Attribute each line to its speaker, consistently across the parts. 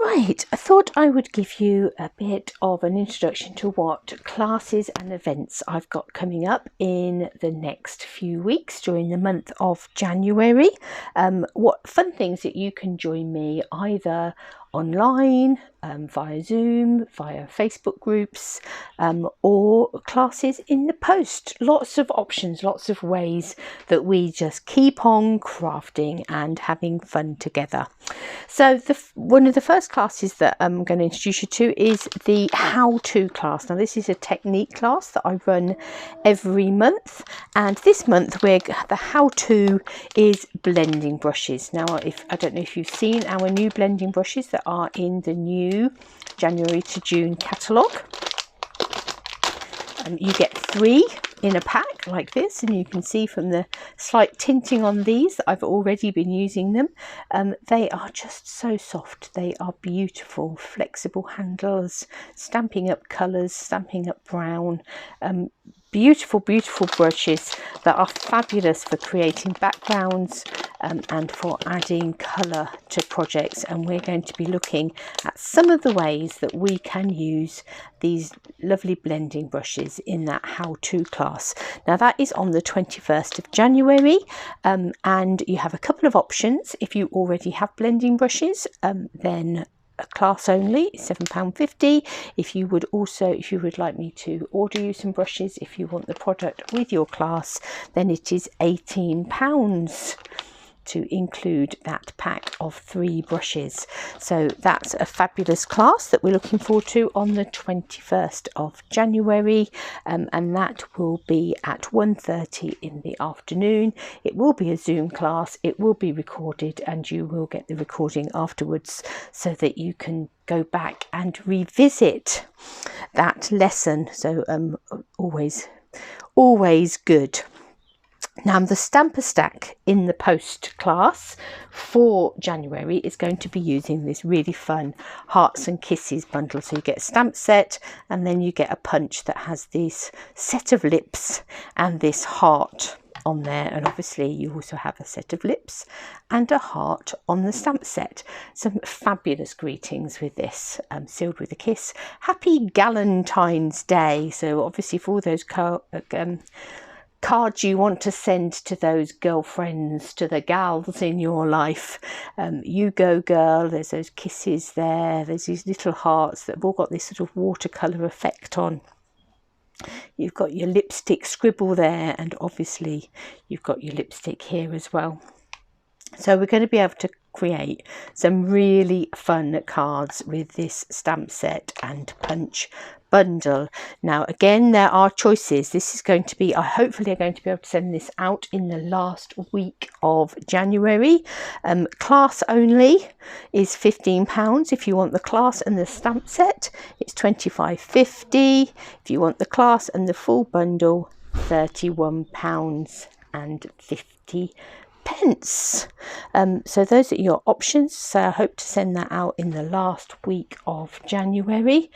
Speaker 1: Right, I thought I would give you a bit of an introduction to what classes and events I've got coming up in the next few weeks during the month of January. What fun things that you can join me either online, via Zoom, via Facebook groups, or classes in the post. Lots of options, lots of ways that we just keep on crafting and having fun together. So one of the first classes that I'm going to introduce you to is the how-to class. Now this is a technique class that I run every month, and this month the how-to is blending brushes. Now I don't know if you've seen our new blending brushes that are in the new January to June catalogue. You get 3 in a pack like this, and you can see from the slight tinting on these that I've already been using them. They are just so soft. They are beautiful, flexible handles, stamping up colours, stamping up brown. Beautiful brushes that are fabulous for creating backgrounds and for adding colour to projects, and we're going to be looking at some of the ways that we can use these lovely blending brushes in that how-to class. Now that is on the 21st of January, and you have a couple of options. If you already have blending brushes, then a class only, £7.50. If you would like me to order you some brushes, if you want the product with your class, then it is £18 to include that pack of 3 brushes. So that's a fabulous class that we're looking forward to on the 21st of January, and that will be at 1:30 in the afternoon. It will be a Zoom class, it will be recorded, and you will get the recording afterwards so that you can go back and revisit that lesson. So always good. Now the stamper stack in the post class for January is going to be using this really fun Hearts and Kisses bundle. So you get a stamp set, and then you get a punch that has this set of lips and this heart on there, and obviously you also have a set of lips and a heart on the stamp set. Some fabulous greetings with this, sealed with a kiss. Happy Galentine's Day. So obviously for all those cards you want to send to those girlfriends, to the gals in your life, you go girl, there's those kisses there, there's these little hearts that have all got this sort of watercolour effect on. You've got your lipstick scribble there, and obviously you've got your lipstick here as well. So we're going to be able to create some really fun cards with this stamp set and punch bundle. Now again, there are choices. This is going to be, hopefully I'm going to be able to send this out in the last week of January. Class only is £15. If you want the class and the stamp set, it's £25.50. If you want the class and the full bundle, £31.50. So those are your options. So I hope to send that out in the last week of January.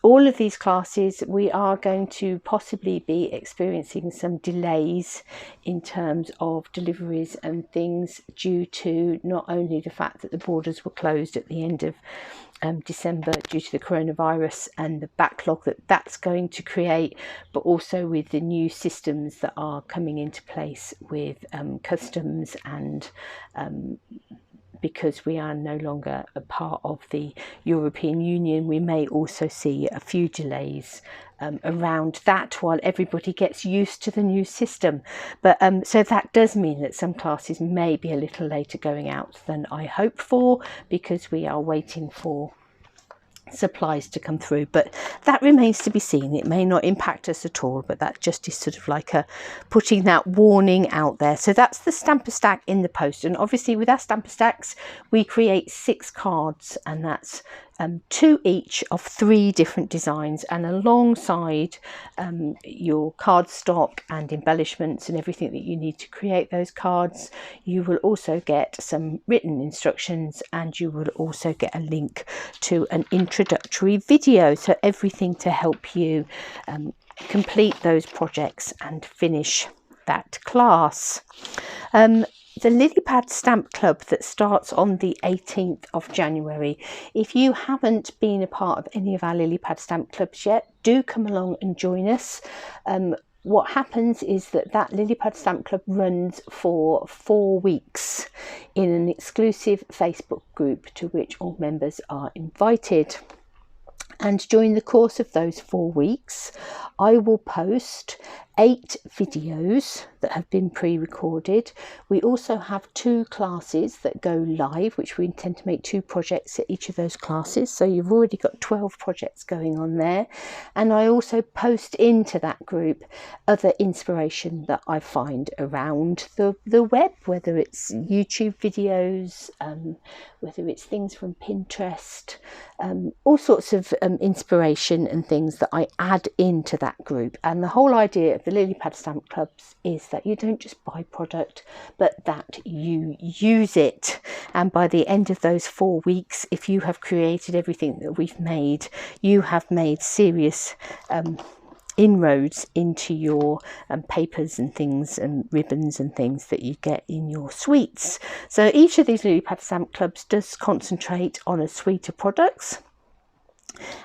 Speaker 1: All of these classes, we are going to possibly be experiencing some delays in terms of deliveries and things, due to not only the fact that the borders were closed at the end of December due to the coronavirus and the backlog that's going to create, but also with the new systems that are coming into place with customs, and because we are no longer a part of the European Union, we may also see a few delays around that while everybody gets used to the new system. But so that does mean that some classes may be a little later going out than I hope for, because we are waiting for supplies to come through, but that remains to be seen. It may not impact us at all, but that just is sort of like putting that warning out there. So that's the stamper stack in the post, and obviously with our stamper stacks we create 6 cards, and that's 2 each of 3 different designs, and alongside your card stock and embellishments and everything that you need to create those cards, you will also get some written instructions, and you will also get a link to an introductory video, so everything to help you complete those projects and finish that class. the Lily Pad Stamp Club that starts on the 18th of January. If you haven't been a part of any of our Lily Pad Stamp Clubs yet, do come along and join us. What happens is that Lily Pad Stamp Club runs for 4 weeks in an exclusive Facebook group to which all members are invited. And during the course of those 4 weeks, I will post 8 videos that have been pre-recorded. We also have 2 classes that go live, which we intend to make 2 projects at each of those classes. So you've already got 12 projects going on there. And I also post into that group other inspiration that I find around the web, whether it's YouTube videos, whether it's things from Pinterest, all sorts of inspiration and things that I add into that group. And the whole idea of the Lily Pad Stamp Clubs is that you don't just buy product, but that you use it. And by the end of those 4 weeks, if you have created everything that we've made, you have made serious inroads into your papers and things and ribbons and things that you get in your suites. So each of these Lily Pad Stamp Clubs does concentrate on a suite of products.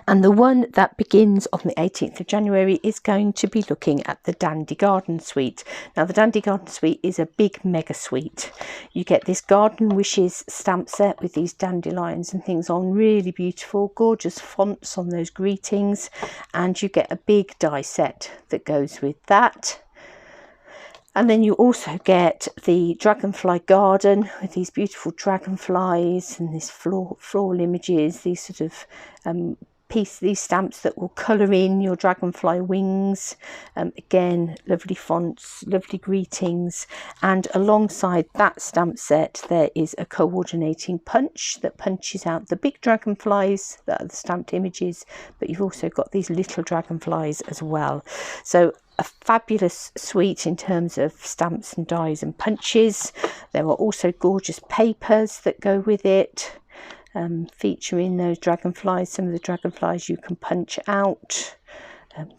Speaker 1: And the one that begins on the 18th of January is going to be looking at the Dandy Garden Suite. Now, the Dandy Garden Suite is a big mega suite. You get this Garden Wishes stamp set with these dandelions and things on, really beautiful, gorgeous fonts on those greetings. And you get a big die set that goes with that. And then you also get the Dragonfly Garden with these beautiful dragonflies and these floral images, these sort of these stamps that will colour in your dragonfly wings. Again, lovely fonts, lovely greetings. And alongside that stamp set, there is a coordinating punch that punches out the big dragonflies that are the stamped images, but you've also got these little dragonflies as well. So a fabulous suite in terms of stamps and dies and punches. There are also gorgeous papers that go with it, featuring those dragonflies. Some of the dragonflies you can punch out.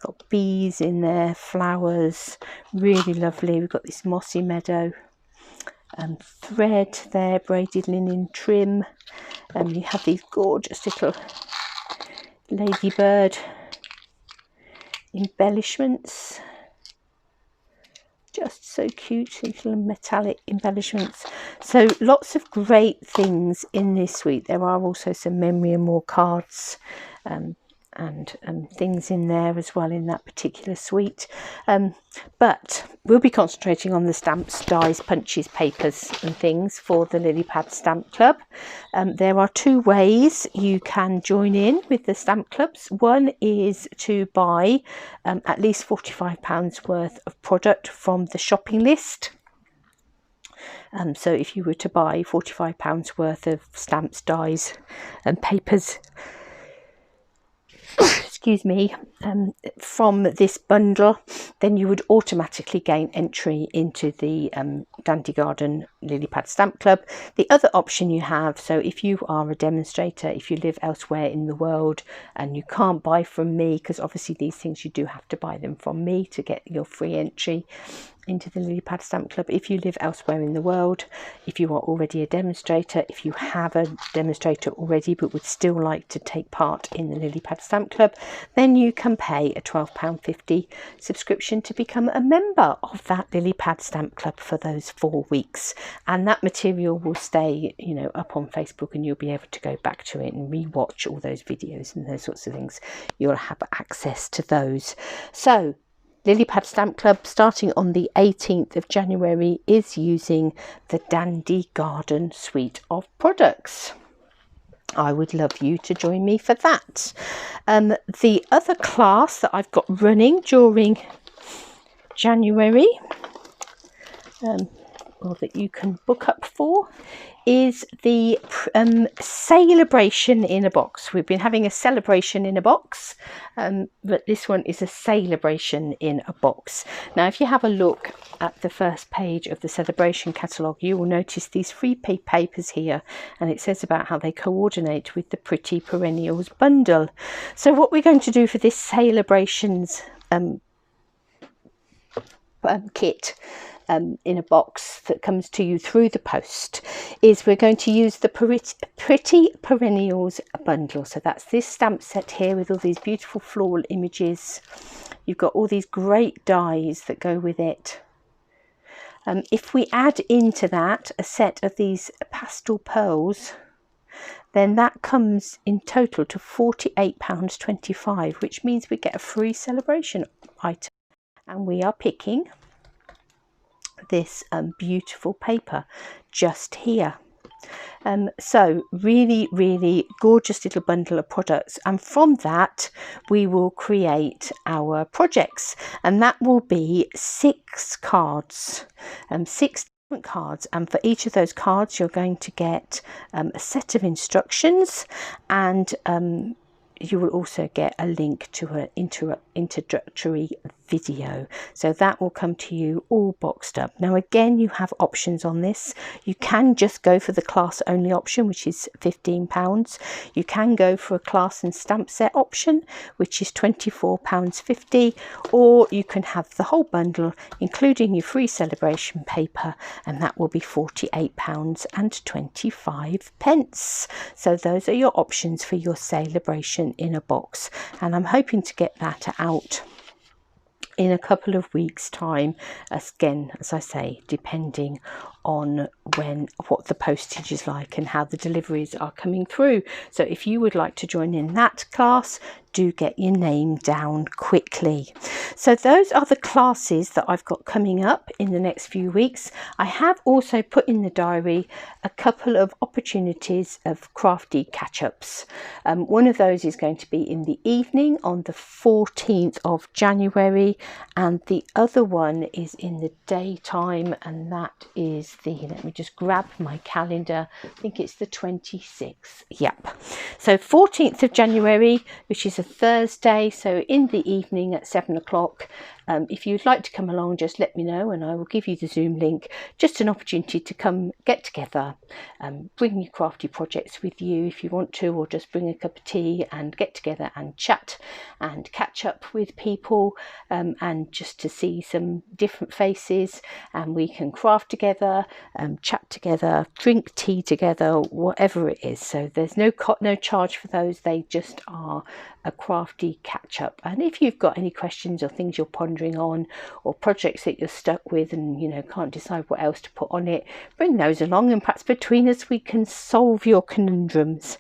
Speaker 1: Got bees in there, flowers, really lovely. We've got this mossy meadow, thread there, braided linen trim. You have these gorgeous little ladybird embellishments, just so cute, little metallic embellishments. So lots of great things in this suite. There are also some memory and more cards and things in there as well in that particular suite, but we'll be concentrating on the stamps, dies, punches, papers and things for the Lily Pad Stamp Club. There are 2 ways you can join in with the stamp clubs. One is to buy at least £45 worth of product from the shopping list. So if you were to buy £45 worth of stamps, dies and papers, excuse me, from this bundle, then you would automatically gain entry into the Dandy Garden Lily Pad Stamp Club. The other option you have, so if you are a demonstrator, if you live elsewhere in the world and you can't buy from me, because obviously these things you do have to buy them from me to get your free entry into the Lily Pad Stamp Club. If you live elsewhere in the world, if you are already a demonstrator, if you have a demonstrator already but would still like to take part in the Lily Pad Stamp Club, then you can pay a £12.50 subscription to become a member of that Lily Pad Stamp Club for those 4 weeks. And that material will stay, you know, up on Facebook, and you'll be able to go back to it and re-watch all those videos and those sorts of things. You'll have access to those. So Lily Pad Stamp Club, starting on the 18th of January, is using the Dandy Garden suite of products. I would love you to join me for that. The other class that I've got running during January, or that you can book up for, is the celebration in a box. We've been having a celebration in a box, but this one is a celebration in a box. Now, if you have a look at the first page of the celebration catalogue, you will notice these free papers here, and it says about how they coordinate with the Pretty Perennials bundle. So what we're going to do for this celebrations kit in a box that comes to you through the post is we're going to use the Pretty Perennials bundle. So that's this stamp set here with all these beautiful floral images. You've got all these great dies that go with it. If we add into that a set of these pastel pearls, then that comes in total to £48.25, which means we get a free celebration item. And we are picking this beautiful paper just here. So really gorgeous little bundle of products, and from that we will create our projects, and that will be 6 cards, 6 different cards, and for each of those cards you're going to get a set of instructions, and you will also get a link to an introductory video. So that will come to you all boxed up. Now again, you have options on this. You can just go for the class only option, which is £15. You can go for a class and stamp set option, which is £24.50, or you can have the whole bundle including your free celebration paper, and that will be £48.25. So those are your options for your celebration in a box, and I'm hoping to get that out in a couple of weeks' time, again, as I say, depending on what the postage is like and how the deliveries are coming through. So if you would like to join in that class, do get your name down quickly. So those are the classes that I've got coming up in the next few weeks. I have also put in the diary a couple of opportunities of crafty catch-ups. One of those is going to be in the evening on the 14th of January, and the other one is in the daytime, and that is let me just grab my calendar, I think it's the 26th. Yep. So 14th of January, which is a Thursday, so in the evening at 7 o'clock. If you'd like to come along, just let me know and I will give you the Zoom link. Just an opportunity to come get together, bring your crafty projects with you if you want to, or just bring a cup of tea and get together and chat and catch up with people, and just to see some different faces, and we can craft together, chat together, drink tea together, whatever it is. So there's no charge for those. They just are a crafty catch up. And if you've got any questions or things you're pondering on, or projects that you're stuck with and can't decide what else to put on it, bring those along, and perhaps between us we can solve your conundrums.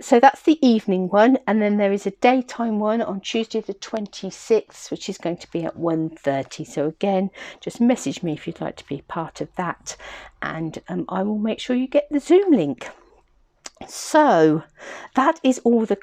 Speaker 1: So that's the evening one, and then there is a daytime one on Tuesday the 26th, which is going to be at 1:30. So again, just message me if you'd like to be part of that, and I will make sure you get the Zoom link. So that is all the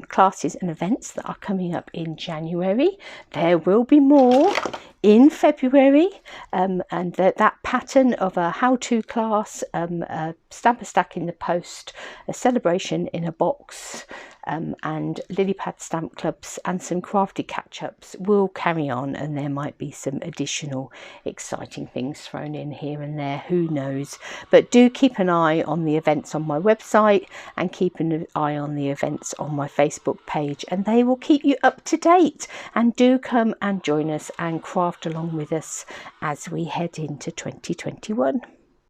Speaker 1: classes and events that are coming up in January. There will be more in February, and that pattern of a how-to class, a stamp a stack in the post, a celebration in a box, and lily pad stamp clubs and some crafty catch-ups will carry on, and there might be some additional exciting things thrown in here and there, who knows. But do keep an eye on the events on my website and keep an eye on the events on my Facebook page, and they will keep you up to date. And do come and join us and craft along with us as we head into 2021.